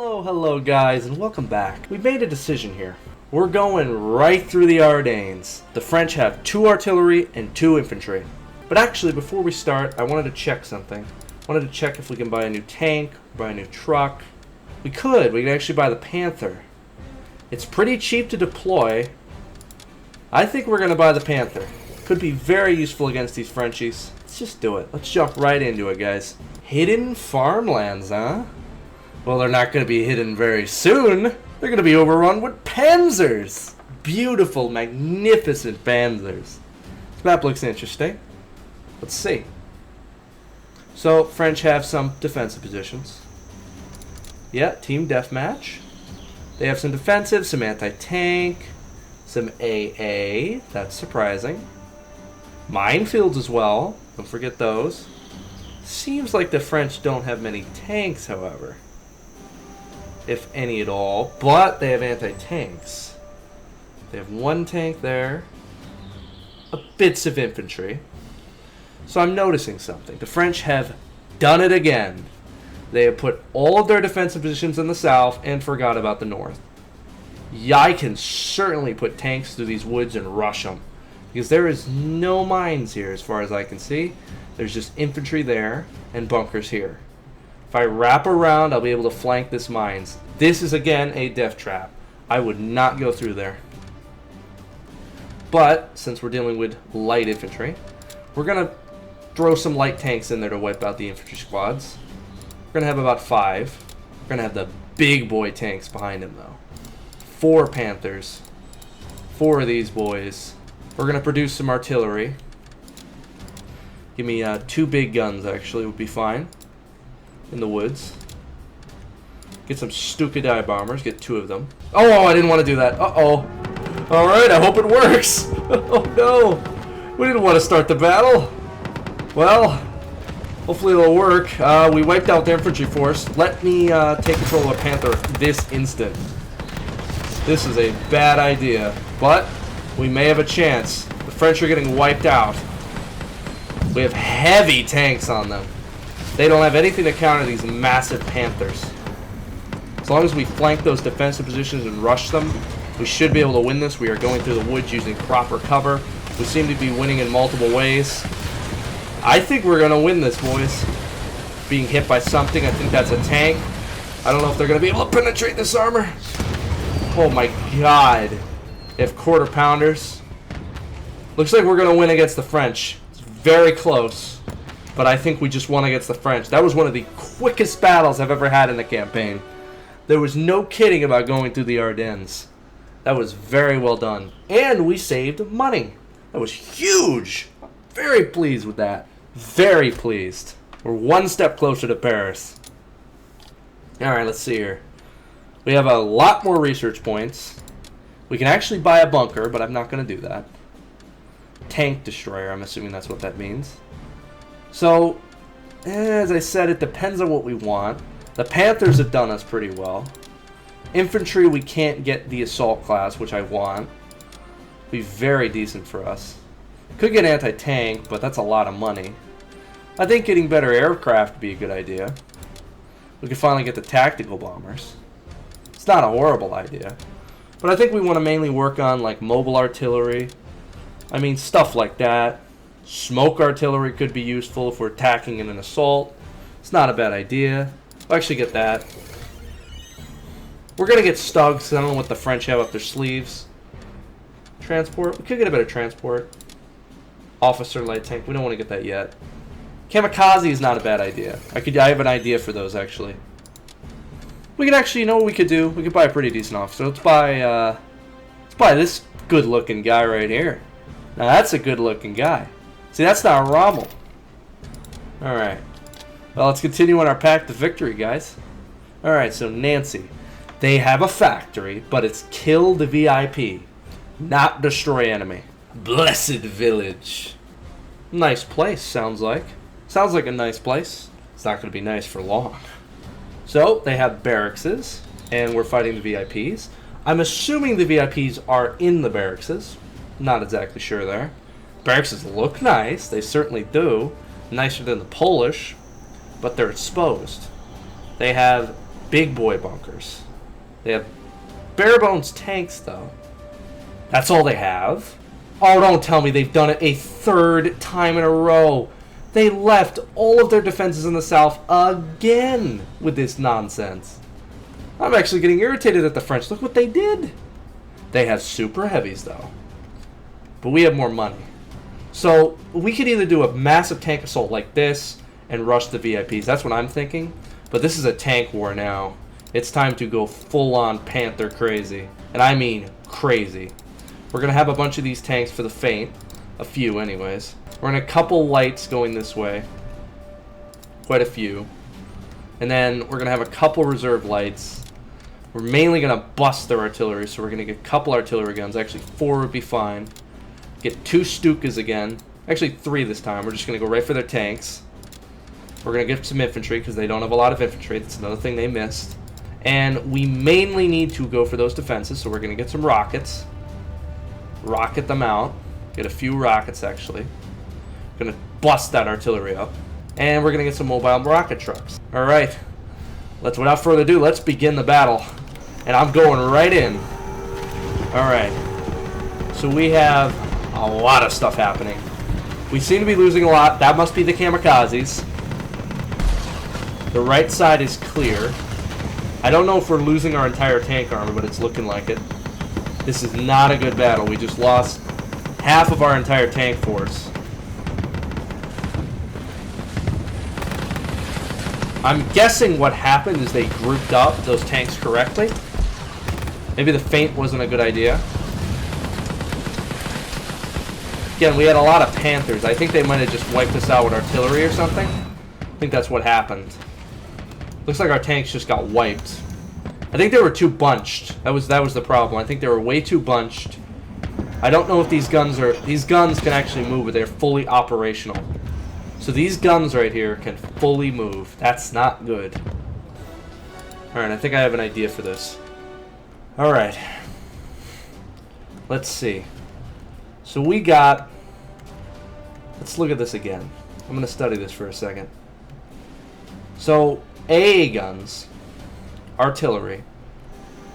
Hello guys, and welcome back. We made a decision here. We're going right through the Ardennes. The French have 2 artillery and 2 infantry. But actually, before we start, I wanted to check something. I wanted to check if we can buy a new tank, buy a new truck. We could actually buy the Panther. It's pretty cheap to deploy. I think we're going to buy the Panther. Could be very useful against these Frenchies. Let's just do it. Let's jump right into it, guys. Hidden farmlands, huh? Well, they're not going to be hidden very soon. They're going to be overrun with panzers. Beautiful, magnificent panzers. This map looks interesting. Let's see. So, French have some defensive positions. Yeah, team deathmatch. They have some defensive, some anti-tank, some AA. That's surprising. Minefields as well. Don't forget those. Seems like the French don't have many tanks, however. If any at all. But they have anti-tanks. They have 1 tank there. Bits of infantry. So I'm noticing something. The French have done it again. They have put all of their defensive positions in the south and forgot about the north. Yeah, I can certainly put tanks through these woods and rush them. Because there is no mines here as far as I can see. There's just infantry there and bunkers here. If I wrap around, I'll be able to flank this mines. This is, again, a death trap. I would not go through there. But, since we're dealing with light infantry, we're going to throw some light tanks in there to wipe out the infantry squads. We're going to have about 5. We're going to have the big boy tanks behind him, though. 4 Panthers. 4 of these boys. We're going to produce some artillery. Give me 2 big guns, actually, would be fine. In the woods. Get some Stuka bombers. Get 2 of them. Oh, I didn't want to do that. Uh-oh. Alright, I hope it works. Oh, no. We didn't want to start the battle. Well, hopefully it'll work. We wiped out the infantry force. Let me take control of a Panther this instant. This is a bad idea. But we may have a chance. The French are getting wiped out. We have heavy tanks on them. They don't have anything to counter these massive Panthers. As long as we flank those defensive positions and rush them, we should be able to win this. We are going through the woods using proper cover. We seem to be winning in multiple ways. I think we're going to win this, boys. Being hit by something, I think that's a tank. I don't know if they're going to be able to penetrate this armor. Oh my god. They have quarter pounders. Looks like we're going to win against the French. It's very close. But I think we just won against the French. That was one of the quickest battles I've ever had in the campaign. There was no kidding about going through the Ardennes. That was very well done. And we saved money. That was huge. Very pleased with that. Very pleased. We're 1 step closer to Paris. Alright, let's see here. We have a lot more research points. We can actually buy a bunker, but I'm not going to do that. Tank destroyer, I'm assuming that's what that means. So, as I said, it depends on what we want. The Panthers have done us pretty well. Infantry, we can't get the assault class, which I want. Be very decent for us. Could get anti-tank, but that's a lot of money. I think getting better aircraft would be a good idea. We could finally get the tactical bombers. It's not a horrible idea. But I think we want to mainly work on like mobile artillery. I mean, stuff like that. Smoke artillery could be useful if we're attacking in an assault. It's not a bad idea. I'll actually get that. We're going to get Stugs, because I don't know what the French have up their sleeves. Transport. We could get a better transport. Officer light tank. We don't want to get that yet. Kamikaze is not a bad idea. I have an idea for those, actually. We could actually, you know what we could do? We could buy a pretty decent officer. Let's buy this good-looking guy right here. Now, that's a good-looking guy. See, that's not Rommel. Alright. Well, let's continue on our path to victory, guys. Alright, so Nancy. They have a factory, but it's kill the VIP, not destroy enemy. Blessed village. Nice place, sounds like. Sounds like a nice place. It's not going to be nice for long. So, they have barrackses, and we're fighting the VIPs. I'm assuming the VIPs are in the barrackses. Not exactly sure there. Barrackses look nice. They certainly do. Nicer than the Polish, but they're exposed. They have big boy bunkers. They have bare bones tanks, though. That's all they have? Oh, don't tell me they've done it a third time in a row. They left all of their defenses in the south again with this nonsense. I'm actually getting irritated at the French. Look what they did. They have super heavies, though. But we have more money. So we could either do a massive tank assault like this and rush the VIPs. That's what I'm thinking. But this is a tank war now. It's time to go full-on Panther crazy. And I mean crazy. We're going to have a bunch of these tanks for the faint. A few, anyways. We're going to couple lights going this way. Quite a few. And then we're going to have a couple reserve lights. We're mainly going to bust their artillery, so we're going to get a couple artillery guns. Actually, 4 would be fine. Get 2 Stukas again. Actually, 3 this time. We're just going to go right for their tanks. We're going to get some infantry, because they don't have a lot of infantry. That's another thing they missed. And we mainly need to go for those defenses, so we're going to get some rockets. Rocket them out. Get a few rockets, actually. Going to bust that artillery up. And we're going to get some mobile rocket trucks. Alright. Without further ado, let's begin the battle. And I'm going right in. Alright. So we have a lot of stuff happening. We seem to be losing a lot. That must be the kamikazes. The right side is clear. I don't know if we're losing our entire tank armor, but it's looking like it. This is not a good battle. We just lost half of our entire tank force. I'm guessing what happened is they grouped up those tanks correctly. Maybe the feint wasn't a good idea. Again, we had a lot of Panthers. I think they might have just wiped us out with artillery or something. I think that's what happened. Looks like our tanks just got wiped. I think they were too bunched. That was the problem. I think they were way too bunched. I don't know if these guns can actually move, but they're fully operational. So these guns right here can fully move. That's not good. Alright, I think I have an idea for this. Alright. Let's see. So we got... Let's look at this again. I'm going to study this for a second. So, AA guns, artillery.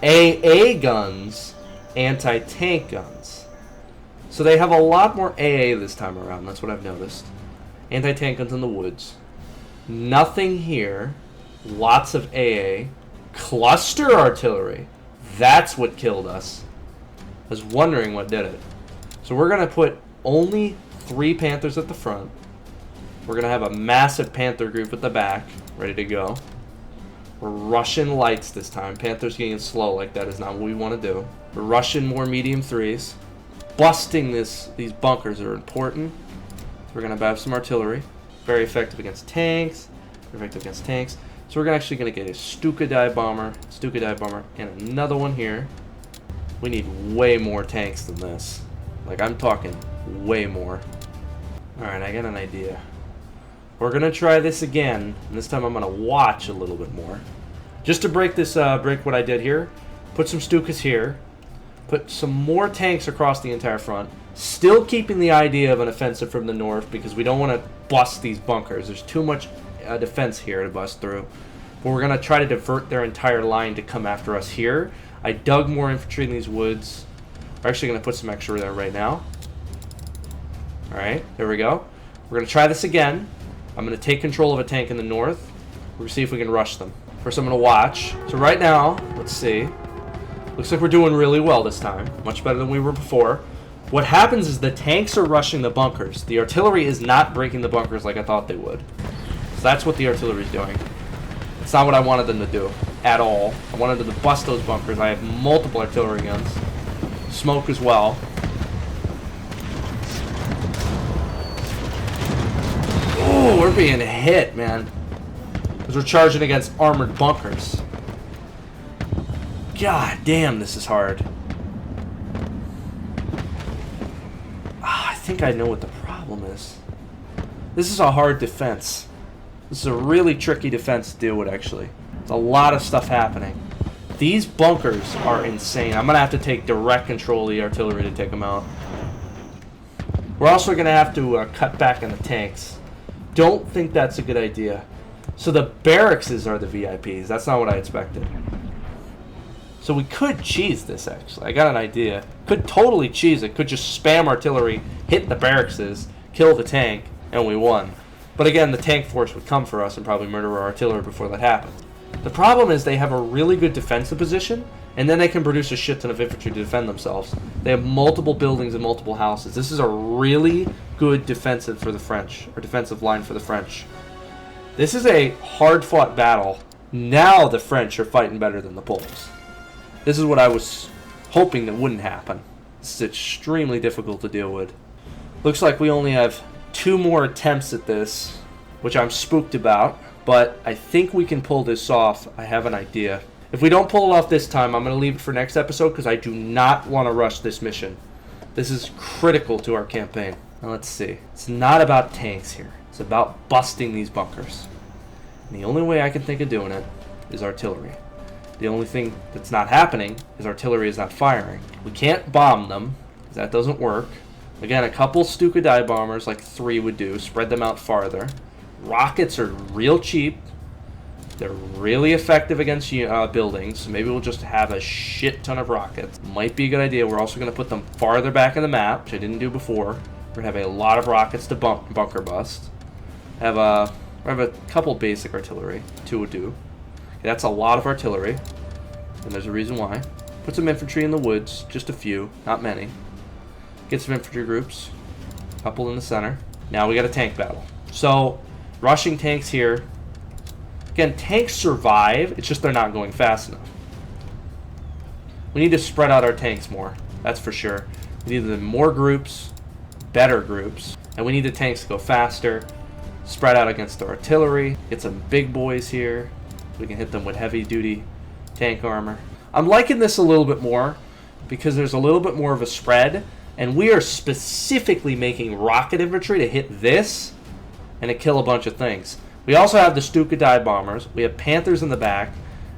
AA guns, anti-tank guns. So they have a lot more AA this time around. That's what I've noticed. Anti-tank guns in the woods. Nothing here. Lots of AA. Cluster artillery. That's what killed us. I was wondering what did it. So we're going to put only 3 Panthers at the front. We're going to have a massive Panther group at the back. Ready to go. We're rushing lights this time. Panthers getting slow like that is not what we want to do. We're rushing more medium 3s. Busting these bunkers are important. We're going to have some artillery. Very effective against tanks. Very effective against tanks. So we're actually going to get a Stuka dive bomber, and another one here. We need way more tanks than this. Like, I'm talking way more. Alright, I got an idea. We're going to try this again, and this time I'm going to watch a little bit more. Just to break what I did here, put some Stukas here, put some more tanks across the entire front, still keeping the idea of an offensive from the north because we don't want to bust these bunkers. There's too much defense here to bust through. But we're going to try to divert their entire line to come after us here. I dug more infantry in these woods. We're actually going to put some extra there right now. Alright, there we go. We're going to try this again. I'm going to take control of a tank in the north. We're going to see if we can rush them. First, I'm going to watch. So right now, let's see. Looks like we're doing really well this time. Much better than we were before. What happens is the tanks are rushing the bunkers. The artillery is not breaking the bunkers like I thought they would. So that's what the artillery is doing. It's not what I wanted them to do at all. I wanted them to bust those bunkers. I have multiple artillery guns. Smoke as well. Oh, we're being hit, man. Because we're charging against armored bunkers. God damn, this is hard. I think I know what the problem is. This is a hard defense. This is a really tricky defense to deal with, actually. There's a lot of stuff happening. These bunkers are insane. I'm going to have to take direct control of the artillery to take them out. We're also going to have to cut back on the tanks. Don't think that's a good idea. So the barracks are the VIPs. That's not what I expected. So we could cheese this, actually. I got an idea. Could totally cheese it. Could just spam artillery, hit the barracks, kill the tank, and we won. But again, the tank force would come for us and probably murder our artillery before that happened. The problem is they have a really good defensive position, and then they can produce a shit ton of infantry to defend themselves. They have multiple buildings and multiple houses. This is a really good defensive for the French, or defensive line for the French. This is a hard-fought battle. Now the French are fighting better than the Poles. This is what I was hoping that wouldn't happen. This is extremely difficult to deal with. Looks like we only have 2 more attempts at this, which I'm spooked about, but I think we can pull this off. I have an idea. If we don't pull it off this time, I'm going to leave it for next episode because I do not want to rush this mission. This is critical to our campaign. Now let's see. It's not about tanks here. It's about busting these bunkers. And the only way I can think of doing it is artillery. The only thing that's not happening is artillery is not firing. We can't bomb them, because that doesn't work. Again, a couple Stuka dive bombers, like 3 would do, spread them out farther. Rockets are real cheap. They're really effective against buildings, so maybe we'll just have a shit ton of rockets. Might be a good idea. We're also going to put them farther back in the map, which I didn't do before. We're going to have a lot of rockets to bunker bust. I have a couple basic artillery. 2 would do. That's a lot of artillery, and there's a reason why. Put some infantry in the woods, just a few, not many. Get some infantry groups, a couple in the center. Now we got a tank battle. So, rushing tanks here. Again, tanks survive, it's just they're not going fast enough. We need to spread out our tanks more, that's for sure. We need them more groups, better groups, and we need the tanks to go faster, spread out against the artillery, get some big boys here. We can hit them with heavy-duty tank armor. I'm liking this a little bit more because there's a little bit more of a spread, and we are specifically making rocket infantry to hit this and to kill a bunch of things. We also have the Stuka dive bombers. We have Panthers in the back,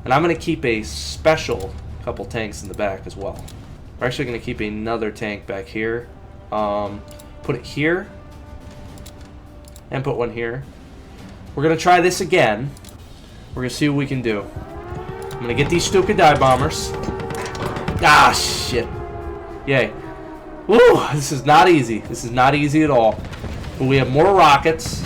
and I'm going to keep a special couple tanks in the back as well. We're actually going to keep another tank back here. Put it here, and put one here. We're going to try this again. We're going to see what we can do. I'm going to get these Stuka dive bombers. Ah, shit. Yay. Woo, this is not easy. This is not easy at all. But we have more rockets.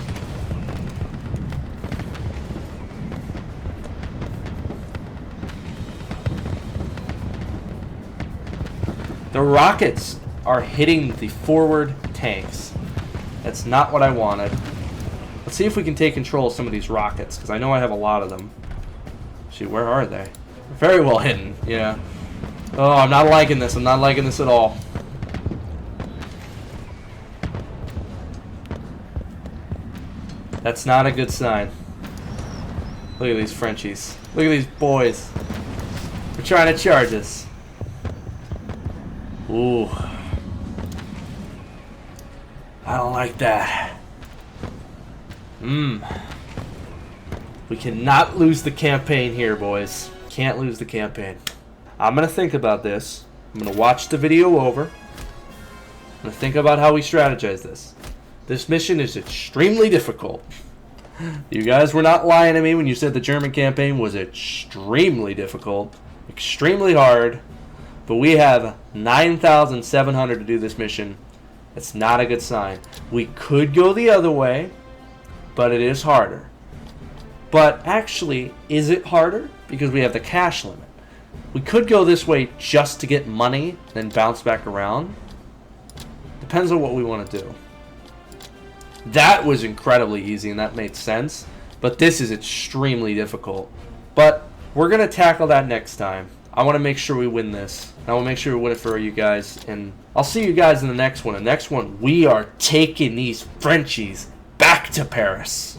The rockets are hitting the forward tanks. That's not what I wanted. Let's see if we can take control of some of these rockets, because I know I have a lot of them. See, where are they? Very well hidden, yeah. Oh, I'm not liking this. I'm not liking this at all. That's not a good sign. Look at these Frenchies. Look at these boys. They're trying to charge us. Ooh. I don't like that. We cannot lose the campaign here, boys. Can't lose the campaign. I'm going to think about this. I'm going to watch the video over. I'm going to think about how we strategize this. This mission is extremely difficult. You guys were not lying to me when you said the German campaign was extremely difficult. Extremely hard. But we have 9,700 to do this mission. It's not a good sign. We could go the other way, but it is harder. But actually, is it harder? Because we have the cash limit. We could go this way just to get money, then bounce back around. Depends on what we want to do. That was incredibly easy, and that made sense. But this is extremely difficult. But we're going to tackle that next time. I want to make sure we win this. I want to make sure we win it for you guys. And I'll see you guys in the next one. The next one, we are taking these Frenchies back to Paris.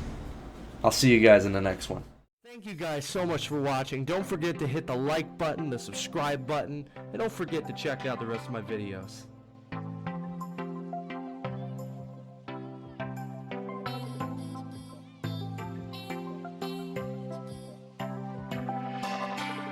I'll see you guys in the next one. Thank you guys so much for watching. Don't forget to hit the like button, the subscribe button, and don't forget to check out the rest of my videos.